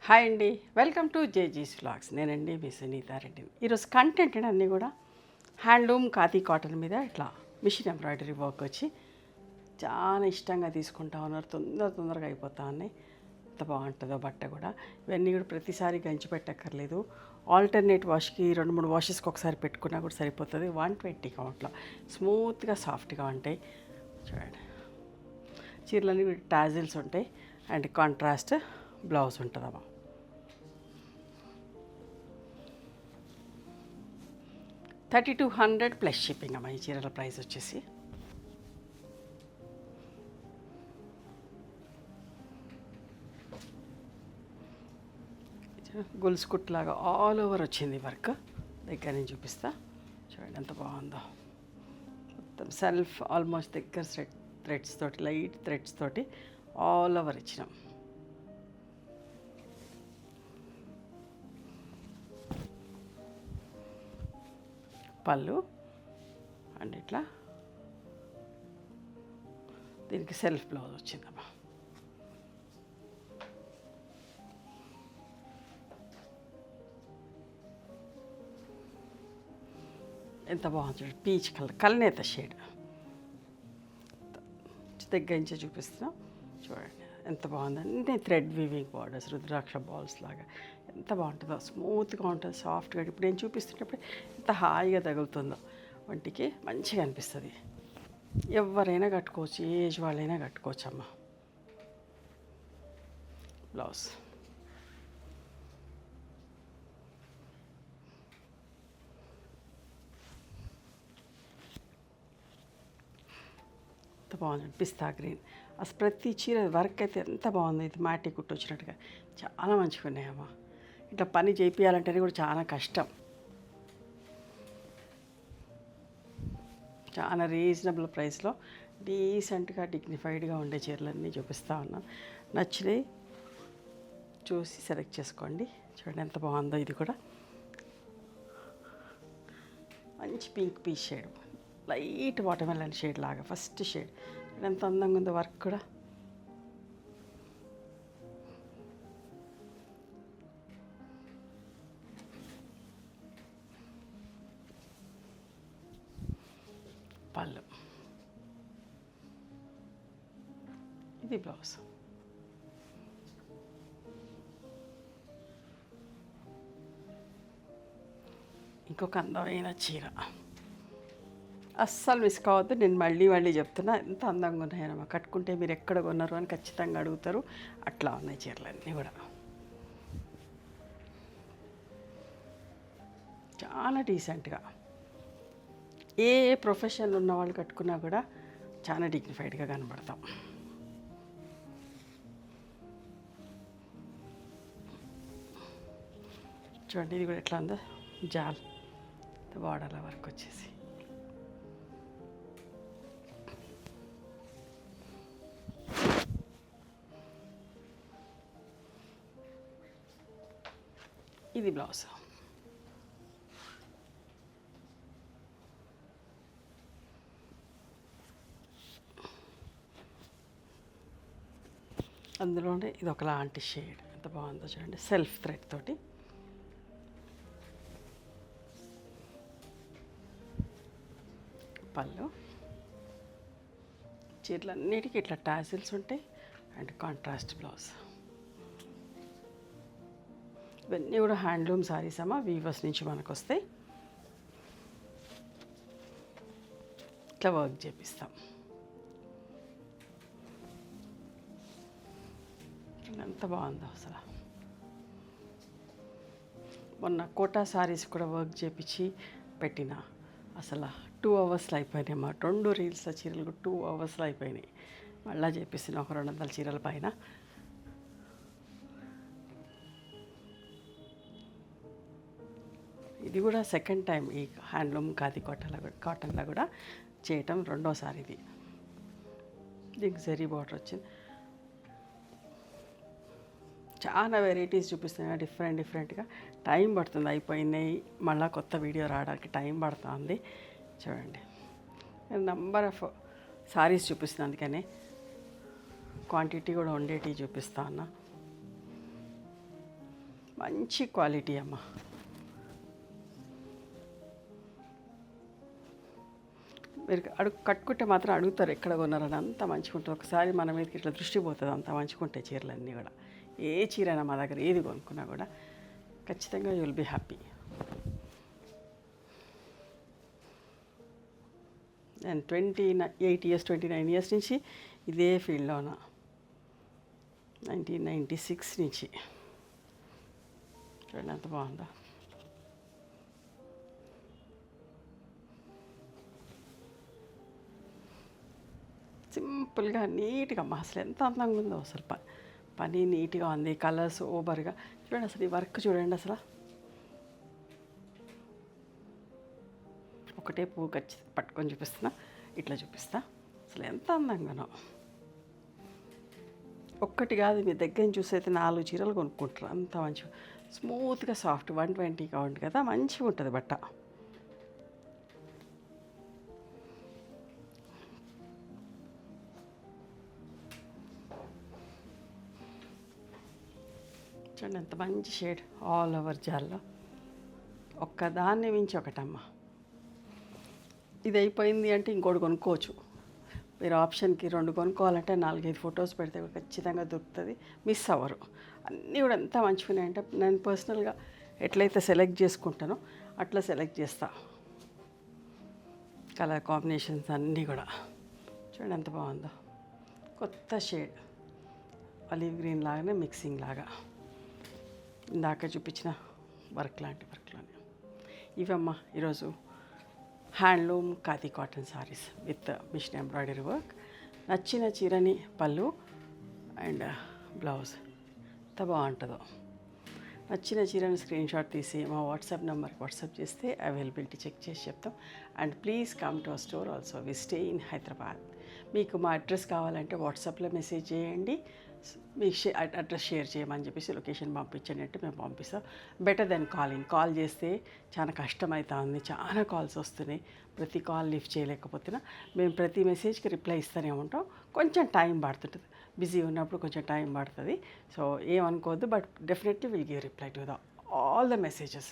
Hi అండి, welcome to జేజీస్ vlogs. నేనండి మీ సునీతారెడ్డి. ఈరోజు కంటెంట్ అన్నీ కూడా హ్యాండ్లూమ్ ఖాదీ కాటన్ మీద ఇట్లా మిషన్ ఎంబ్రాయిడరీ వర్క్ వచ్చి చాలా ఇష్టంగా తీసుకుంటా ఉన్నారు. తొందరగా అయిపోతా ఉన్నాయి. ఎంత బాగుంటుందో బట్ట కూడా. ఇవన్నీ కూడా ప్రతిసారి గంచి పెట్టక్కర్లేదు. ఆల్టర్నేట్ వాష్కి 2-3 వాషెస్కి ఒకసారి పెట్టుకున్నా కూడా సరిపోతుంది. 120 కౌంట్లో స్మూత్గా సాఫ్ట్గా ఉంటాయి. చూడండి, చీరలన్నీ టాజిల్స్ ఉంటాయి అండ్ కాంట్రాస్ట్ బ్లౌజ్ ఉంటుందమ్మా. 3200 ప్లస్ షిప్పింగ్ అమ్మా. ఈ చీరల ప్రైస్ వచ్చేసి గొలుసు కుట్లాగా ఆల్ ఓవర్ వచ్చింది వర్క్. దగ్గర నుంచి చూపిస్తా. చూడండి ఎంత బాగుందో. మొత్తం సెల్ఫ్ ఆల్మోస్ట్ దగ్గర థ్రెడ్స్ తోటి, లైట్ థ్రెడ్స్ తోటి ఆల్ ఓవర్ ఇచ్చినాం. పళ్ళు అండ్ ఇట్లా దీనికి సెల్ఫ్ బ్లౌజ్ వచ్చిందమ్మా. ఎంత బాగుంది చూడండి. పీచ్ కలర్, కల్నేత షేడ్. దగ్గర నుంచే చూపిస్తున్నాం. చూడండి ఎంత బాగుంది. అన్నీ thread weaving borders, rudraksha balls లాగా ఎంత బాగుంటుందో. స్మూత్గా ఉంటుంది, సాఫ్ట్గా. ఇప్పుడు నేను చూపిస్తున్నప్పుడు ఎంత హాయిగా తగులుతుందో వంటికి, మంచిగా అనిపిస్తుంది. ఎవరైనా కట్టుకోవచ్చు, ఏ ఏజ్ వాళ్ళైనా కట్టుకోవచ్చు అమ్మ. బ్లౌజ్ ఎంత బాగుంది. పిస్తా గ్రీన్. అసలు ప్రతి చీర వర్క్ అయితే ఎంత బాగుంది. ఇది మాటి కుట్టు వచ్చినట్టుగా చాలా మంచిగా ఉన్నాయమ్మా. ఇట్లా పని చేయించాలంటేనే కూడా చాలా కష్టం. చాలా రీజనబుల్ ప్రైస్లో డీసెంట్గా డిగ్నిఫైడ్గా ఉండే చీరలన్నీ చూపిస్తూ ఉన్నాను. నచ్చినవి చూసి సెలెక్ట్ చేసుకోండి. చూడండి ఎంత బాగుందో. ఇది కూడా మంచి pink peach shade, light watermelon shade లాగా ఫస్ట్ షేడ్. ఎంత అందంగా ఉందో వర్క్ కూడా. పళ్ళు, ఇది బ్లౌజ్. ఇంకొక అందమైన చీర. అస్సలు మిస్ కావద్దు. నేను మళ్ళీ చెప్తున్నా, ఎంత అందంగా ఉన్నాయన్నమా. కట్టుకుంటే మీరు ఎక్కడ కొన్నారు అని ఖచ్చితంగా అడుగుతారు. అట్లా ఉన్నాయి చీరలన్నీ కూడా. చాలా డీసెంట్గా ఏ ప్రొఫెషన్ ఉన్న వాళ్ళు కట్టుకున్నా కూడా చాలా డిగ్నిఫైడ్గా కనబడతాం. చూడండి ఇది కూడా ఎట్లా ఉందో. జాల్ బార్డర్ల వర్క్ వచ్చేసి. ఇది బ్లౌజ్. అందులోనే ఇది ఒకలాంటి షేడ్. ఎంత బాగుందో చూడండి. సెల్ఫ్ థ్రెడ్ తోటి. పళ్ళు, చీరలన్నిటికీ ఇట్లా టాజిల్స్ ఉంటాయి అండ్ కాంట్రాస్ట్ బ్లౌజ్. ఇవన్నీ కూడా హ్యాండ్లూమ్ సారీస్ అమ్మా. వీవర్స్ నుంచి మనకు వస్తాయి. ఇట్లా వర్క్ చేపిస్తాం. ఎంత బాగుందో అసలు. మొన్న కోటా సారీస్ కూడా వర్క్ చేపించి పెట్టిన. అసలు 2 అవర్స్లో అయిపోయినాయి అమ్మా. 2 రీల్స్ చీరలు 2 అవర్స్లో అయిపోయినాయి. మళ్ళీ చేపిస్తున్న ఒక 200 చీరల పైన. ఇది కూడా సెకండ్ టైం ఈ హ్యాండ్లూమ్ ఖాదీ కాటన్లో కూడా చేయటం. రెండోసారి ఇది. దీనికి జరీ బార్డర్ వచ్చింది. చాలా వెరైటీస్ చూపిస్తున్నాయి డిఫరెంట్గా. టైం పడుతుంది. అయిపోయినాయి, మళ్ళీ కొత్త వీడియో రావడానికి టైం పడుతుంది. చూడండి నంబర్ ఆఫ్ సారీస్ చూపిస్తుంది, అందుకనే క్వాంటిటీ కూడా ఉండేటివి చూపిస్తా ఉన్నా. మంచి క్వాలిటీ అమ్మ. మీరు కట్టుకుంటే మాత్రం అడుగుతారు ఎక్కడ కొన్నారని, అంత మంచిగా ఉంటుంది. ఒకసారి మన మీదకి ఇట్లా దృష్టి పోతుంది, అంత మంచిగా ఉంటాయి చీరలన్నీ కూడా. ఏ చీరైనా మా దగ్గర ఏది కొనుక్కున్నా కూడా ఖచ్చితంగా యూ విల్ బీ హ్యాపీ. నేను 28 ఇయర్స్ 29 ఇయర్స్ నుంచి ఇదే ఫీల్డ్లో ఉన్నా. 1996 నుంచి. చూడండి ఎంత బాగుందో. సింపుల్గా నీట్గా అసలు ఎంత అందంగా ఉందో అసలు. పని నీట్గా ఉంది, కలర్స్ ఓవర్గా. చూడండి అసలు ఈ వర్క్ చూడండి అసలు. ఒకటే పువ్వు పట్టుకొని చూపిస్తున్నా, ఇట్లా చూపిస్తా. అసలు ఎంత అందంగానో. ఒక్కటి కాదు, మీ దగ్గర నుంచి చూసైతే 4 చీరలు కొనుక్కుంటారు. అంత మంచిగా స్మూత్గా సాఫ్ట్ 120 కౌంట్ కదా, మంచిగా ఉంటుంది బట్ట. చూడండి ఎంత మంచి షేడ్, ఆల్ ఓవర్ జాల్లో. ఒక్కదాన్ని మించి ఒకటమ్మ. ఇది అయిపోయింది అంటే ఇంకోటి కొనుక్కోవచ్చు. మీరు ఆప్షన్కి 2 కొనుక్కోవాలంటే 4-5 ఫొటోస్ పెడితే ఖచ్చితంగా దొరుకుతుంది, మిస్ అవ్వరు. అన్నీ కూడా ఎంత మంచిగా ఉన్నాయంటే నేను పర్సనల్గా ఎట్లయితే సెలెక్ట్ చేసుకుంటానో అట్లా సెలెక్ట్ చేస్తా. కలర్ కాంబినేషన్స్ అన్నీ కూడా చూడండి ఎంత బాగుందో. కొత్త షేడ్, ఆలివ్ గ్రీన్ లాగానే మిక్సింగ్ లాగా, ఇందాక చూపించిన వర్క్ లాంటి వర్క్లోనే. ఇవమ్మా ఈరోజు handloom khadi cotton saris with machine embroidery work. నచ్చిన చీరని పళ్ళు అండ్ బ్లౌజ్ ఎంత బాగుంటుందో. నచ్చిన చీరని స్క్రీన్ షాట్ తీసి మా వాట్సాప్ నెంబర్కి వాట్సాప్ చేస్తే అవైలబిలిటీ చెక్ చేసి చెప్తాం. And please come to our store also. We stay in Hyderabad. మీకు మా అడ్రస్ కావాలంటే వాట్సాప్లో మెసేజ్ చేయండి, మీకు అడ్రస్ షేర్ చేయమని చెప్పేసి లొకేషన్ పంపించండి అంటే మేము పంపిస్తాం. Better then calling. కాల్ చేస్తే చాలా కష్టమవుతా ఉంది, చాలా కాల్స్ వస్తున్నాయి. ప్రతి కాల్ లిఫ్ట్ చేయలేకపోతున్నా. మేము ప్రతి మెసేజ్కి రిప్లై ఇస్తూనే ఉంటాం. కొంచెం టైం పడుతుంటుంది, బిజీ ఉన్నప్పుడు కొంచెం టైం పడుతుంది. సో ఏమనుకోవద్దు, but definitely will give reply to all the messages.